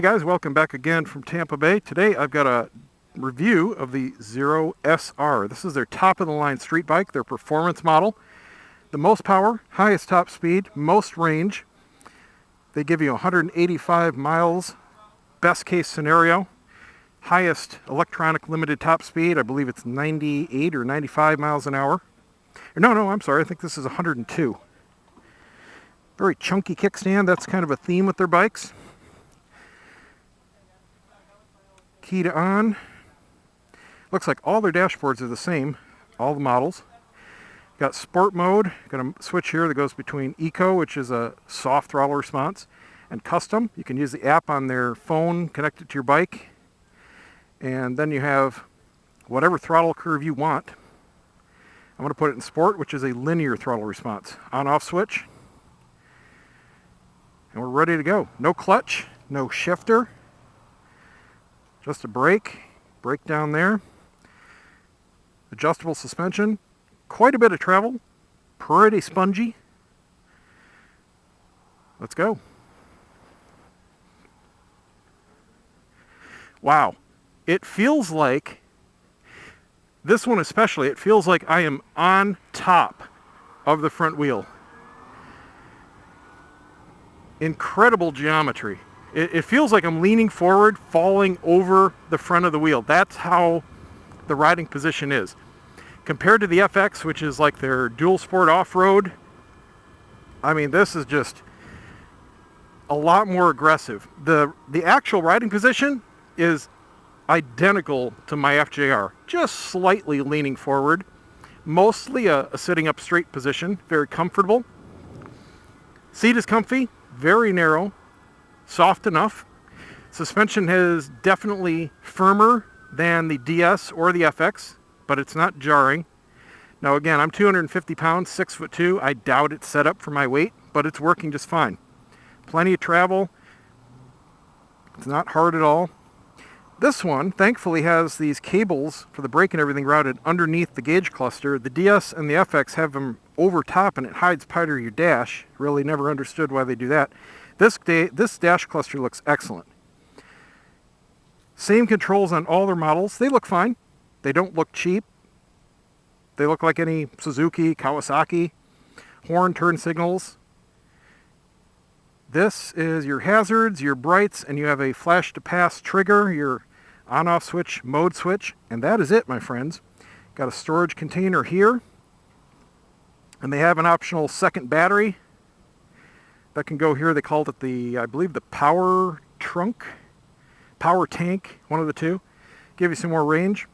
guys, welcome back again from Tampa Bay. Today I've got a review of the Zero SR. This is their top of the line street bike, their performance model. The most power, highest top speed, most range. They give you 185 miles, best case scenario. Highest electronic limited top speed, I believe it's 98 or 95 miles an hour. No, I'm sorry, I think this is 102. Very chunky kickstand, that's kind of a theme with their bikes. Key to on. Looks like all their dashboards are the same, all the models. Got sport mode, got a switch here that goes between eco, which is a soft throttle response, and custom. You can use the app on their phone, connect it to your bike, and then you have whatever throttle curve you want. I'm going to put it in sport, which is a linear throttle response. On-off switch. And we're ready to go. No clutch, no shifter. Just a brake down there. Adjustable suspension. Quite a bit of travel. Pretty spongy. Let's go. Wow. It feels like, this one especially, it feels like I am on top of the front wheel. Incredible geometry. It feels like I'm leaning forward, falling over the front of the wheel. That's how the riding position is. Compared to the FX, which is like their dual sport off-road, I mean, this is just a lot more aggressive. The actual riding position is identical to my FJR, just slightly leaning forward. Mostly a sitting up straight position, very comfortable. Seat is comfy, very narrow. Soft enough. Suspension is definitely firmer than the DS or the FX, but it's not jarring. Now again, I'm 250 pounds, 6'2". I doubt it's set up for my weight, but it's working just fine. Plenty of travel. It's not hard at all. This one, thankfully, has these cables for the brake and everything routed underneath the gauge cluster. The DS and the FX have them over top and it hides part of your dash. Really never understood why they do that. This dash cluster looks excellent. Same controls on all their models. They look fine. They don't look cheap. They look like any Suzuki, Kawasaki. Horn turn signals. This is your hazards, your brights, and you have a flash to pass trigger, your on-off switch, mode switch, and that is it, my friends. Got a storage container here, and they have an optional second battery that can go here. They called it the, I believe, the power trunk, power tank, one of the two. Give you some more range.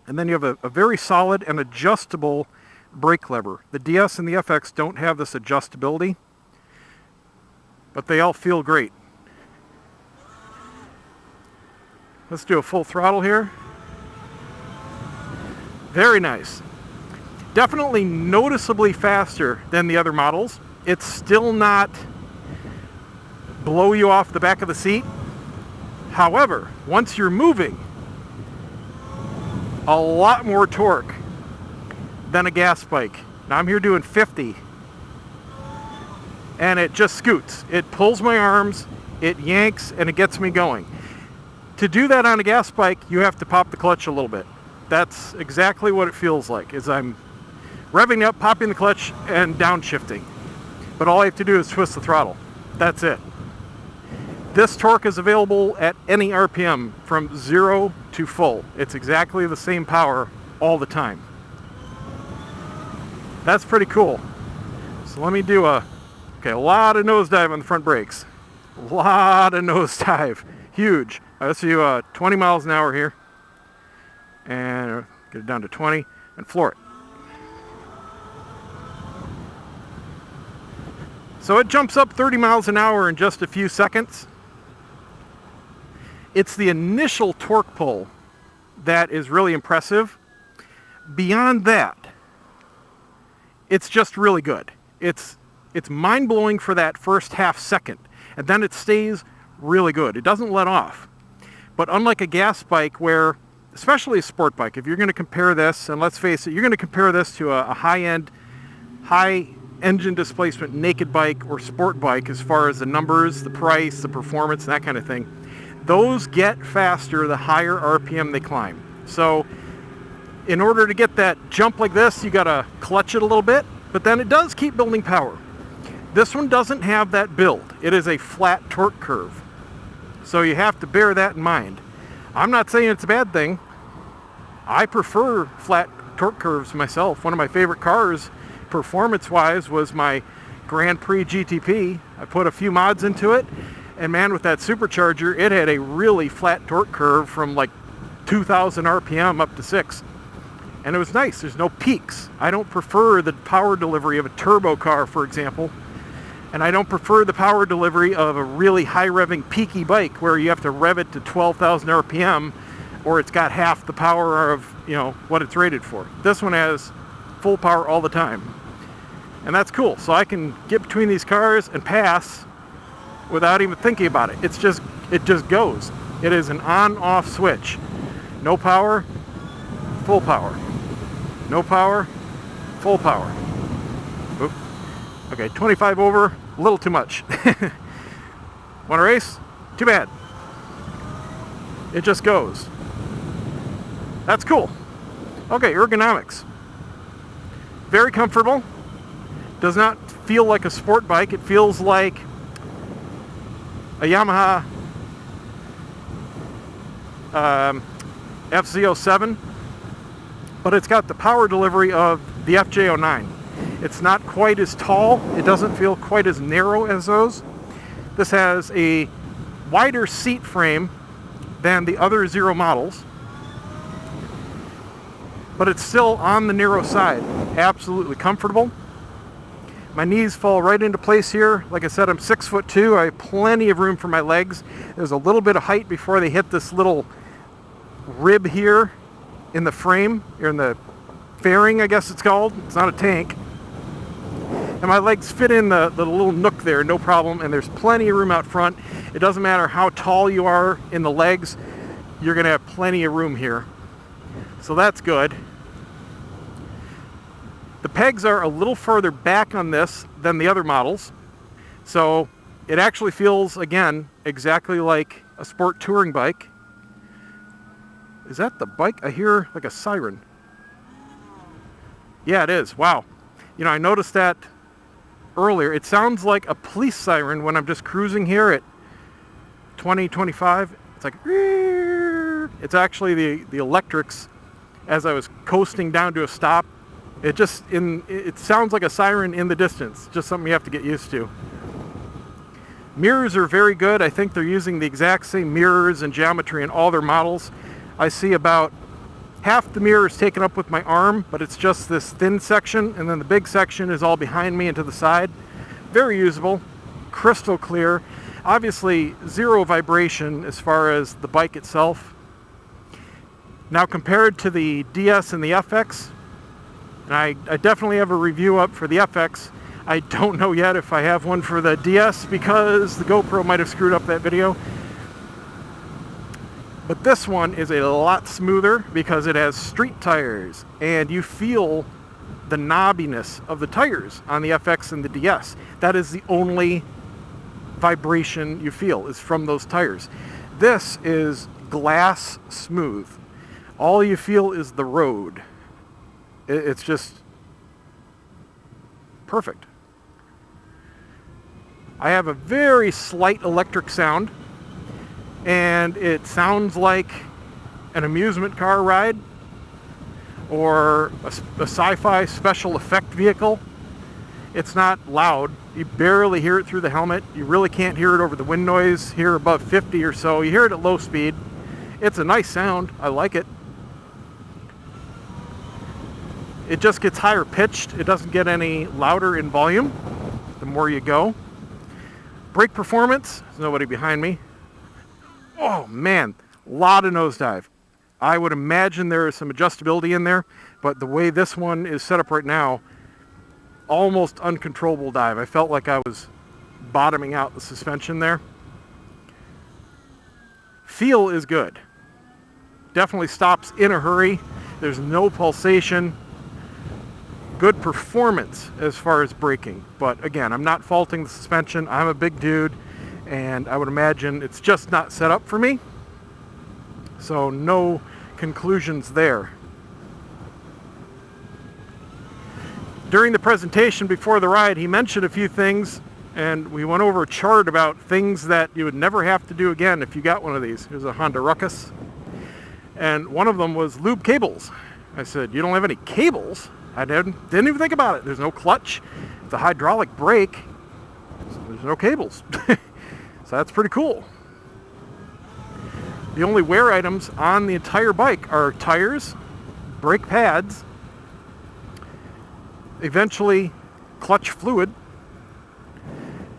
And then you have a very solid and adjustable brake lever. The DS and the FX don't have this adjustability, but they all feel great. Let's do a full throttle here. Very nice. Definitely noticeably faster than the other models. It's still not blow you off the back of the seat. However, once you're moving, a lot more torque than a gas bike. Now I'm here doing 50, and it just scoots. It pulls my arms, it yanks, and it gets me going. To do that on a gas bike, you have to pop the clutch a little bit. That's exactly what it feels like, is I'm revving up, popping the clutch, and downshifting. But all I have to do is twist the throttle. That's it. This torque is available at any RPM from 0 to full. It's exactly the same power all the time. That's pretty cool. So let me do a lot of nosedive on the front brakes. A lot of nosedive. Huge. Let's do 20 miles an hour here. And get it down to 20 and floor it. So it jumps up 30 miles an hour in just a few seconds. It's the initial torque pull that is really impressive. Beyond that, it's just really good. It's mind-blowing for that first half second, and then it stays really good. It doesn't let off. But unlike a gas bike where, especially a sport bike, if you're going to compare this, and let's face it, you're going to compare this to a high-end engine displacement naked bike or sport bike as far as the numbers, the price, the performance, that kind of thing. Those get faster the higher RPM they climb. So in order to get that jump like this, you gotta clutch it a little bit, but then it does keep building power. This one doesn't have that build. It is a flat torque curve. So you have to bear that in mind. I'm not saying it's a bad thing. I prefer flat torque curves myself. One of my favorite cars, performance-wise, was my Grand Prix GTP. I put a few mods into it, and man, with that supercharger, it had a really flat torque curve from like 2,000 RPM up to 6. And it was nice. There's no peaks. I don't prefer the power delivery of a turbo car, for example. And I don't prefer the power delivery of a really high revving peaky bike where you have to rev it to 12,000 RPM or it's got half the power of, what it's rated for. This one has full power all the time. And that's cool. So I can get between these cars and pass without even thinking about it. It just goes. It is an on-off switch. No power, full power. No power, full power. Oop. Okay, 25 over, a little too much. Want to race? Too bad. It just goes. That's cool. Okay, ergonomics. Very comfortable. Does not feel like a sport bike. It feels like a Yamaha FZ07, but it's got the power delivery of the FJ09. It's not quite as tall. It doesn't feel quite as narrow as those. This has a wider seat frame than the other Zero models, but it's still on the narrow side. Absolutely comfortable. My knees fall right into place here. Like I said, I'm 6'2". I have plenty of room for my legs. There's a little bit of height before they hit this little rib here in the frame, or in the fairing, I guess it's called. It's not a tank. And my legs fit in the little nook there, no problem. And there's plenty of room out front. It doesn't matter how tall you are in the legs, you're gonna have plenty of room here. So that's good. The pegs are a little further back on this than the other models. So it actually feels, again, exactly like a sport touring bike. Is that the bike? I hear like a siren. Yeah, it is. Wow. I noticed that earlier. It sounds like a police siren when I'm just cruising here at 20, 25. It's like, it's actually the electrics as I was coasting down to a stop. It sounds like a siren in the distance. Just something you have to get used to. Mirrors are very good. I think they're using the exact same mirrors and geometry in all their models. I see about half the mirror is taken up with my arm, but it's just this thin section, and then the big section is all behind me and to the side. Very usable, crystal clear. Obviously, zero vibration as far as the bike itself. Now, compared to the DS and the FX, and I definitely have a review up for the FX. I don't know yet if I have one for the DS because the GoPro might have screwed up that video. But this one is a lot smoother because it has street tires, and you feel the knobbiness of the tires on the FX and the DS. That is the only vibration you feel is from those tires. This is glass smooth. All you feel is the road. It's just perfect. I have a very slight electric sound, and it sounds like an amusement car ride or a sci-fi special effect vehicle. It's not loud. You barely hear it through the helmet. You really can't hear it over the wind noise here above 50 or so. You hear it at low speed. It's a nice sound. I like it. It just gets higher pitched. It doesn't get any louder in volume the more you go. Brake performance. There's nobody behind me. Oh man, a lot of nosedive. I would imagine there is some adjustability in there, but the way this one is set up right now, almost uncontrollable dive. I felt like I was bottoming out the suspension there. Feel is good. Definitely stops in a hurry. There's no pulsation. good performance as far as braking. But again, I'm not faulting the suspension. I'm a big dude, and I would imagine it's just not set up for me. So no conclusions there. During the presentation before the ride, he mentioned a few things, and we went over a chart about things that you would never have to do again if you got one of these. Here's a Honda Ruckus, and one of them was lube cables. I said, you don't have any cables? I didn't even think about it. There's no clutch. It's a hydraulic brake, so there's no cables. So that's pretty cool. The only wear items on the entire bike are tires, brake pads, eventually clutch fluid,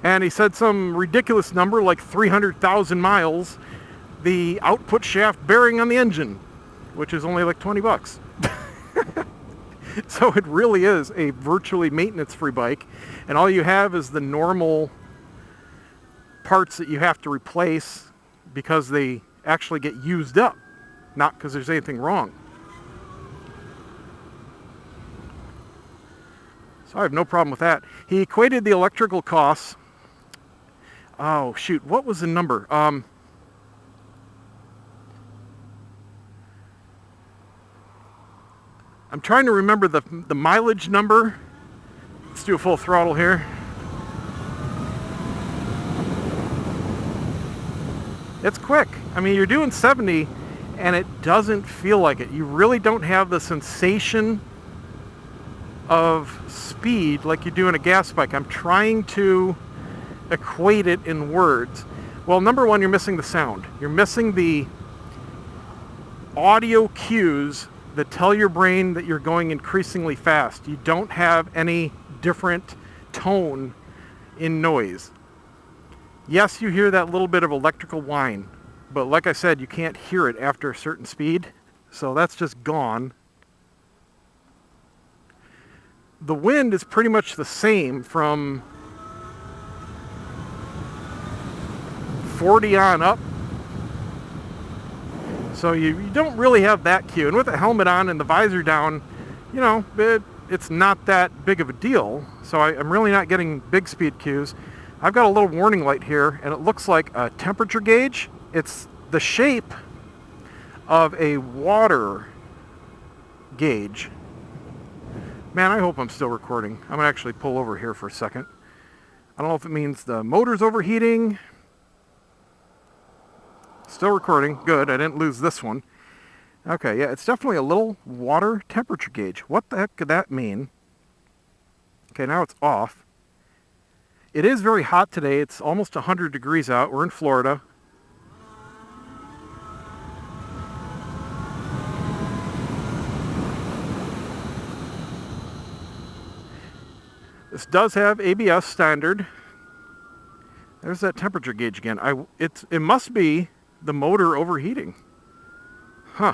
and he said some ridiculous number like 300,000 miles, the output shaft bearing on the engine, which is only like 20 bucks. So it really is a virtually maintenance-free bike, and all you have is the normal parts that you have to replace because they actually get used up, not because there's anything wrong. So I have no problem with that. He equated the electrical costs. Oh shoot, what was the number? I'm trying to remember the mileage number. Let's do a full throttle here. It's quick. I mean, you're doing 70 and it doesn't feel like it. You really don't have the sensation of speed like you do in a gas bike. I'm trying to equate it in words. Well, number one, you're missing the sound. You're missing the audio cues that tell your brain that you're going increasingly fast. You don't have any different tone in noise. Yes, you hear that little bit of electrical whine, but like I said, you can't hear it after a certain speed, so that's just gone. The wind is pretty much the same from 40 on up. So you don't really have that cue. And with the helmet on and the visor down, you know, it's not that big of a deal. So I'm really not getting big speed cues. I've got a little warning light here, and it looks like a temperature gauge. It's the shape of a water gauge. Man, I hope I'm still recording. I'm gonna actually pull over here for a second. I don't know if it means the motor's overheating. Still recording. Good, I didn't lose this one. Okay, yeah, it's definitely a little water temperature gauge. What the heck could that mean? Okay, now it's off. It is very hot today. It's almost 100 degrees out. We're in Florida. This does have ABS standard. There's that temperature gauge again. It must be the motor overheating. Huh.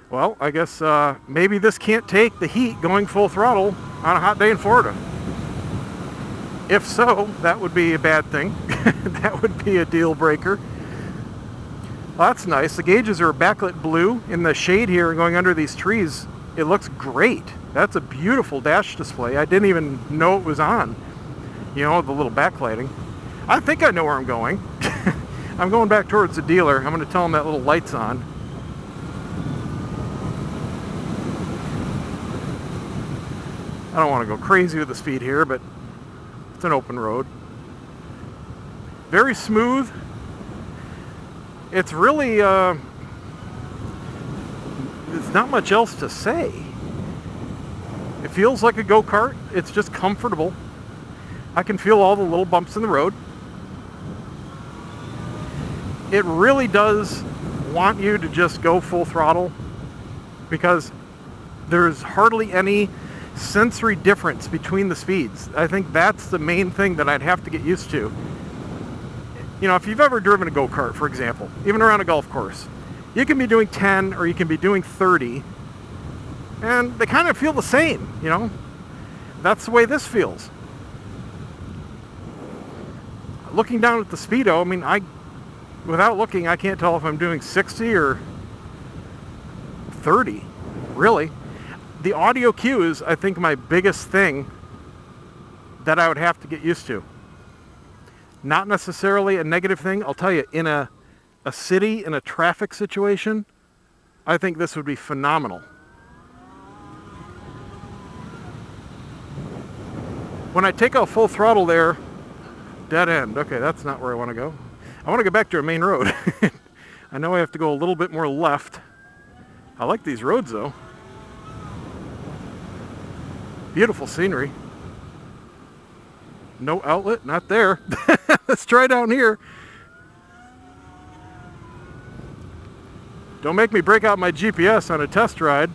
Well, I guess maybe this can't take the heat going full throttle on a hot day in Florida. If so, that would be a bad thing. That would be a deal breaker. Well, that's nice. The gauges are backlit blue in the shade here going under these trees. It looks great. That's a beautiful dash display. I didn't even know it was on. You know, the little backlighting. I think I know where I'm going. I'm going back towards the dealer. I'm going to tell him that little light's on. I don't want to go crazy with the speed here, but it's an open road. Very smooth. It's really, there's not much else to say. It feels like a go-kart. It's just comfortable. I can feel all the little bumps in the road. It really does want you to just go full throttle because there's hardly any sensory difference between the speeds. I think that's the main thing that I'd have to get used to. You know, if you've ever driven a go-kart, for example, even around a golf course, you can be doing 10 or you can be doing 30 and they kind of feel the same, you know? That's the way this feels. Looking down at the speedo, I mean, without looking, I can't tell if I'm doing 60 or 30, really. The audio cue is, I think, my biggest thing that I would have to get used to. Not necessarily a negative thing. I'll tell you, in a city, in a traffic situation, I think this would be phenomenal. When I take out full throttle there, dead end. Okay, that's not where I want to go. I want to get back to a main road. I know I have to go a little bit more left. I like these roads though. Beautiful scenery. No outlet, not there. Let's try down here. Don't make me break out my GPS on a test ride.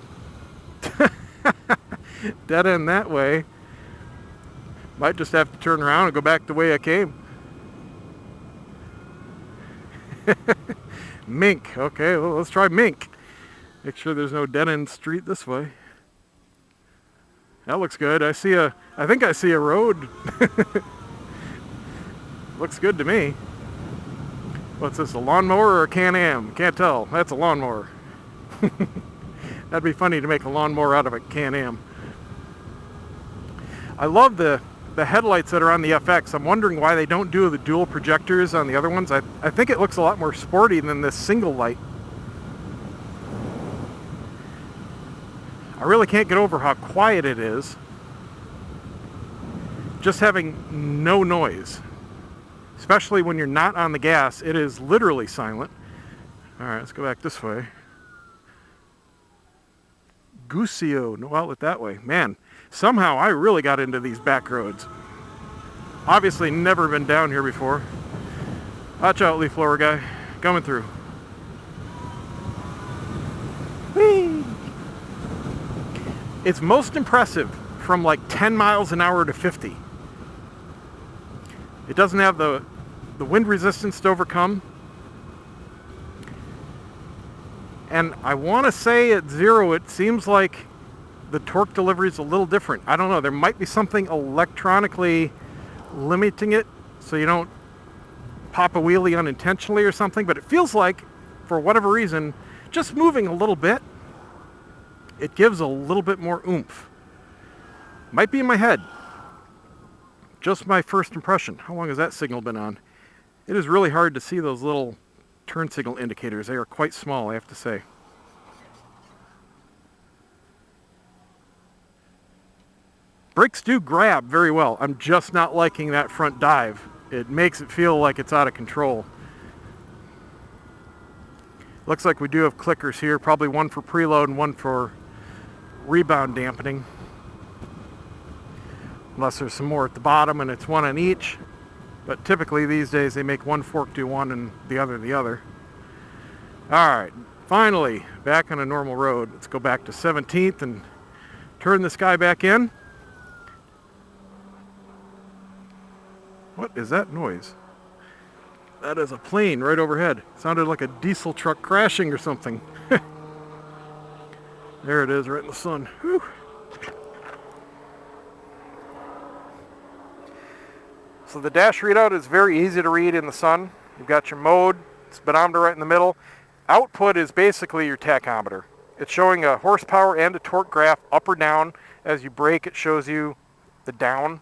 Dead end that way. Might just have to turn around and go back the way I came. Mink. Okay, well, let's try Mink. Make sure there's no dead end street this way. That looks good. I think I see a road. Looks good to me. What's this, a lawnmower or a Can-Am? Can't tell. That's a lawnmower. That'd be funny to make a lawnmower out of a Can-Am. I love the headlights that are on the FX. I'm wondering why they don't do the dual projectors on the other ones. I think it looks a lot more sporty than this single light. I really can't get over how quiet it is. Just having no noise. Especially when you're not on the gas, it is literally silent. Alright, let's go back this way. Gusio, no outlet that way. Man, somehow I really got into these back roads. Obviously never been down here before. Watch out, leaf blower guy. Coming through. Whee! It's most impressive from like 10 miles an hour to 50. It doesn't have the wind resistance to overcome. And I want to say at 0, it seems like the torque delivery is a little different. I don't know. There might be something electronically limiting it so you don't pop a wheelie unintentionally or something. But it feels like, for whatever reason, just moving a little bit, it gives a little bit more oomph. Might be in my head. Just my first impression. How long has that signal been on? It is really hard to see those little turn signal indicators. They are quite small, I have to say. Brakes do grab very well. I'm just not liking that front dive. It makes it feel like it's out of control. Looks like we do have clickers here. Probably one for preload and one for rebound dampening. Unless there's some more at the bottom and it's one on each. But typically these days they make one fork do one and the other. Alright, finally back on a normal road. Let's go back to 17th and turn this guy back in. What is that noise? That is a plane right overhead. Sounded like a diesel truck crashing or something. There it is, right in the sun. Whew. So the dash readout is very easy to read in the sun. You've got your mode, speedometer right in the middle. Output is basically your tachometer. It's showing a horsepower and a torque graph up or down. As you brake, it shows you the down.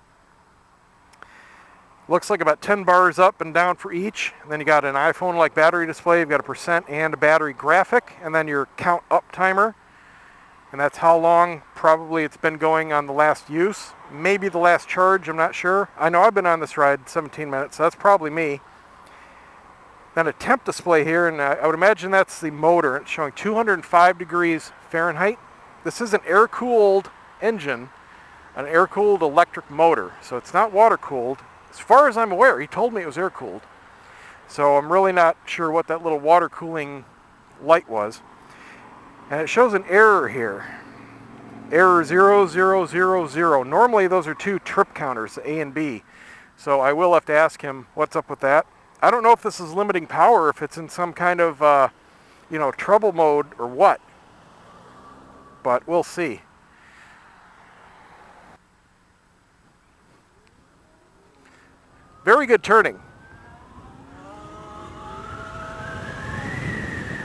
Looks like about 10 bars up and down for each. And then you got an iPhone-like battery display. You've got a percent and a battery graphic. And then your count up timer. And that's how long probably it's been going on the last use. Maybe the last charge, I'm not sure. I know I've been on this ride 17 minutes, so that's probably me. Then a temp display here, and I would imagine that's the motor. It's showing 205 degrees Fahrenheit. This is an air-cooled engine, an air-cooled electric motor, so it's not water-cooled. As far as I'm aware, he told me it was air-cooled. So I'm really not sure what that little water cooling light was. And it shows an error here. Error 0000. Normally those are two trip counters, A and B. So I will have to ask him what's up with that. I don't know if this is limiting power, if it's in some kind of, trouble mode or what. But we'll see. Very good turning.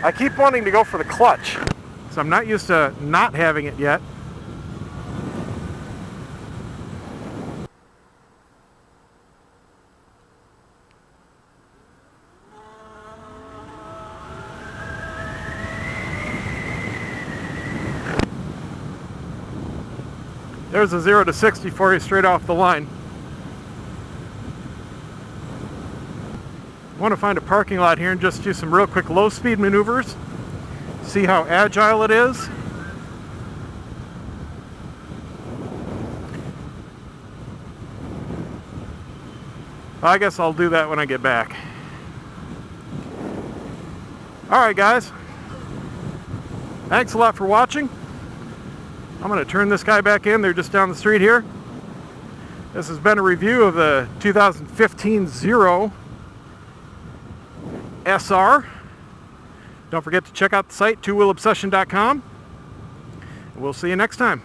I keep wanting to go for the clutch. So I'm not used to not having it yet. There's a 0 to 60 for you straight off the line. I want to find a parking lot here and just do some real quick low speed maneuvers. See how agile it is. I guess I'll do that when I get back. Alright guys, thanks a lot for watching. I'm going to turn this guy back in. They're just down the street here. This has been a review of the 2015 Zero SR. Don't forget to check out the site, TwoWheelObsession.com. We'll see you next time.